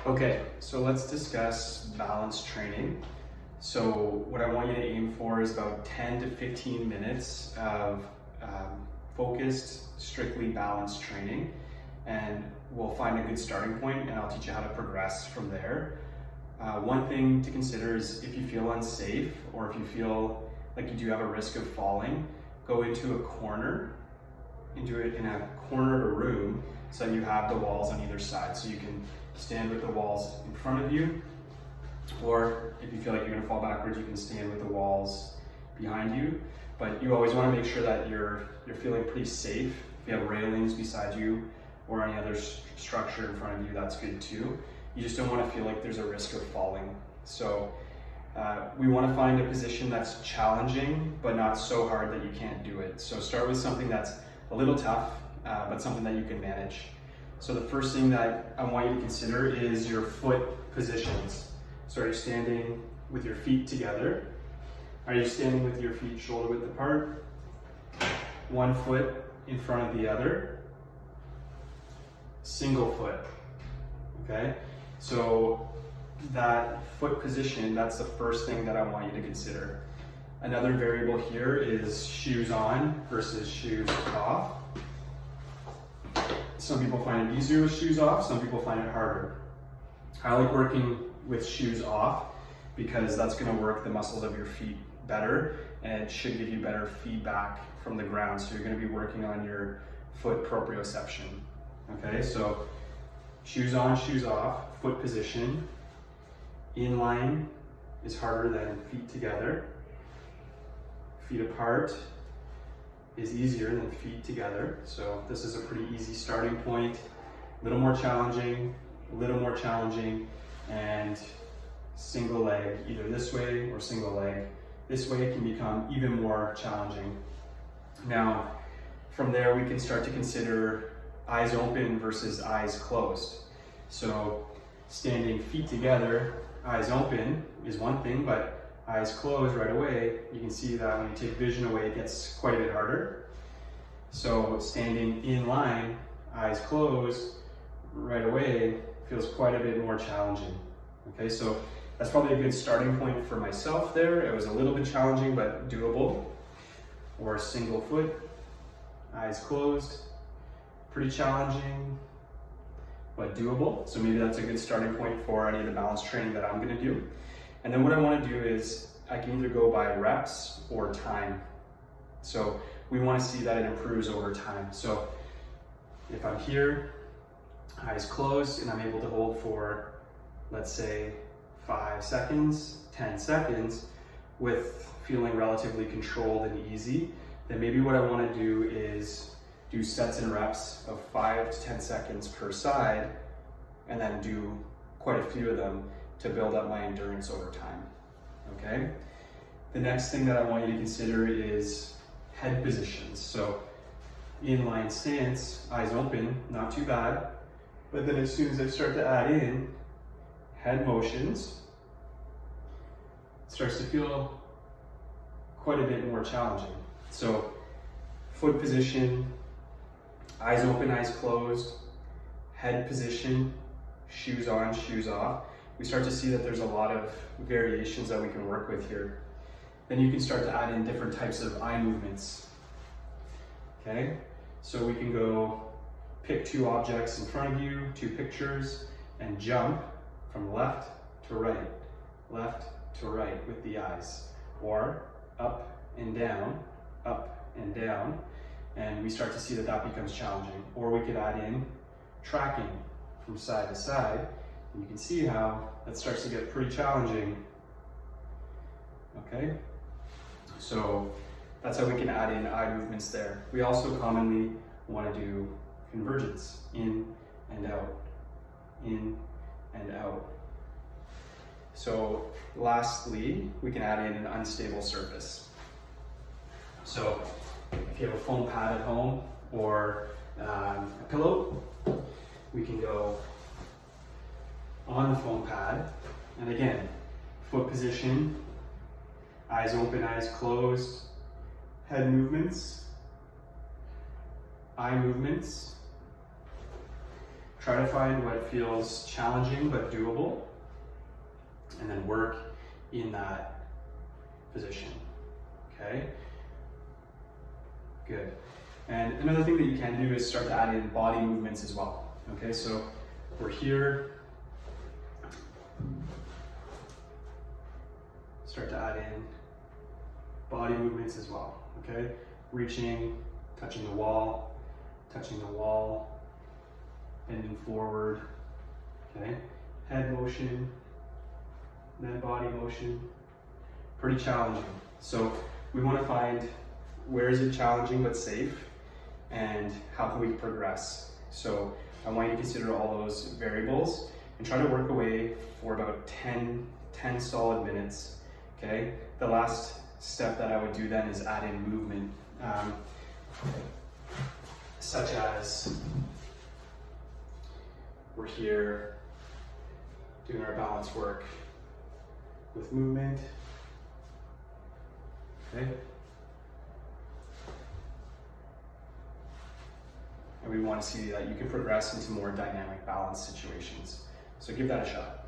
Okay, so let's discuss balance training. So what I want you to aim for is about 10 to 15 minutes of focused, strictly balanced training. And we'll find a good starting point and I'll teach you how to progress from there. One thing to consider is if you feel unsafe or if you feel like you do have a risk of falling, go into a corner, in a corner of a room so that you have the walls on either side. So you can stand with the walls in front of you, or if you feel like you're gonna fall backwards, you can stand with the walls behind you. But you always wanna make sure that you're feeling pretty safe. If you have railings beside you or any other structure in front of you, that's good too. You just don't wanna feel like there's a risk of falling. So we wanna find a position that's challenging, but not so hard that you can't do it. So start with something that's a little tough, but something that you can manage. So the first thing that I want you to consider is your foot positions. So are you standing with your feet together? Are you standing with your feet shoulder width apart? One foot in front of the other? Single foot, okay? So that foot position, that's the first thing that I want you to consider. Another variable here is shoes on versus shoes off. Some people find it easier with shoes off, some people find it harder. I like working with shoes off because that's gonna work the muscles of your feet better and it should give you better feedback from the ground. So you're gonna be working on your foot proprioception. Okay, so shoes on, shoes off, foot position. Inline is harder than feet together. Feet apart is easier than feet together. So this is a pretty easy starting point. A little more challenging, and single leg either this way or single leg this way can become even more challenging. Now, from there we can start to consider eyes open versus eyes closed. So standing feet together, eyes open is one thing, but eyes closed right away, you can see that when you take vision away, it gets quite a bit harder. So standing in line, eyes closed, right away, feels quite a bit more challenging. Okay, so that's probably a good starting point for myself there. It was a little bit challenging, but doable. Or single foot, eyes closed, pretty challenging, but doable. So maybe that's a good starting point for any of the balance training that I'm gonna do. And then what I want to do is I can either go by reps or time. So we want to see that it improves over time. So if I'm here, eyes closed, and I'm able to hold for, let's say, 5 seconds, 10 seconds, with feeling relatively controlled and easy, then maybe what I want to do is do sets and reps of 5 to 10 seconds per side, and then do quite a few of them to build up my endurance over time, okay? The next thing that I want you to consider is head positions. So inline stance, eyes open, not too bad, but then as soon as I start to add in head motions, it starts to feel quite a bit more challenging. So foot position, eyes open, eyes closed, head position, shoes on, shoes off. We start to see that there's a lot of variations that we can work with here. Then you can start to add in different types of eye movements. Okay, so we can go pick 2 objects in front of you, 2 pictures, and jump from left to right with the eyes, or up and down, and we start to see that that becomes challenging. Or we could add in tracking from side to side. And you can see how that starts to get pretty challenging. Okay, so that's how we can add in eye movements there. We also commonly want to do convergence, in and out, in and out. So lastly, we can add in an unstable surface. So if you have a foam pad at home or a pillow, we can go on the foam pad, and again, foot position, eyes open, eyes closed, head movements, eye movements, Try to find what feels challenging but doable, and then work in that position, okay? Good. And another thing that you can do is start to add in body movements as well, okay? So we're here, start to add in body movements as well, okay? Reaching, touching the wall, bending forward, okay? Head motion, then body motion. Pretty challenging. So we want to find where is it challenging but safe, and how can we progress. So I want you to consider all those variables and try to work away for about 10 solid minutes, okay? The last step that I would do then is add in movement, such as we're here doing our balance work with movement, okay? And we want to see that you can progress into more dynamic balance situations. So give that a shot.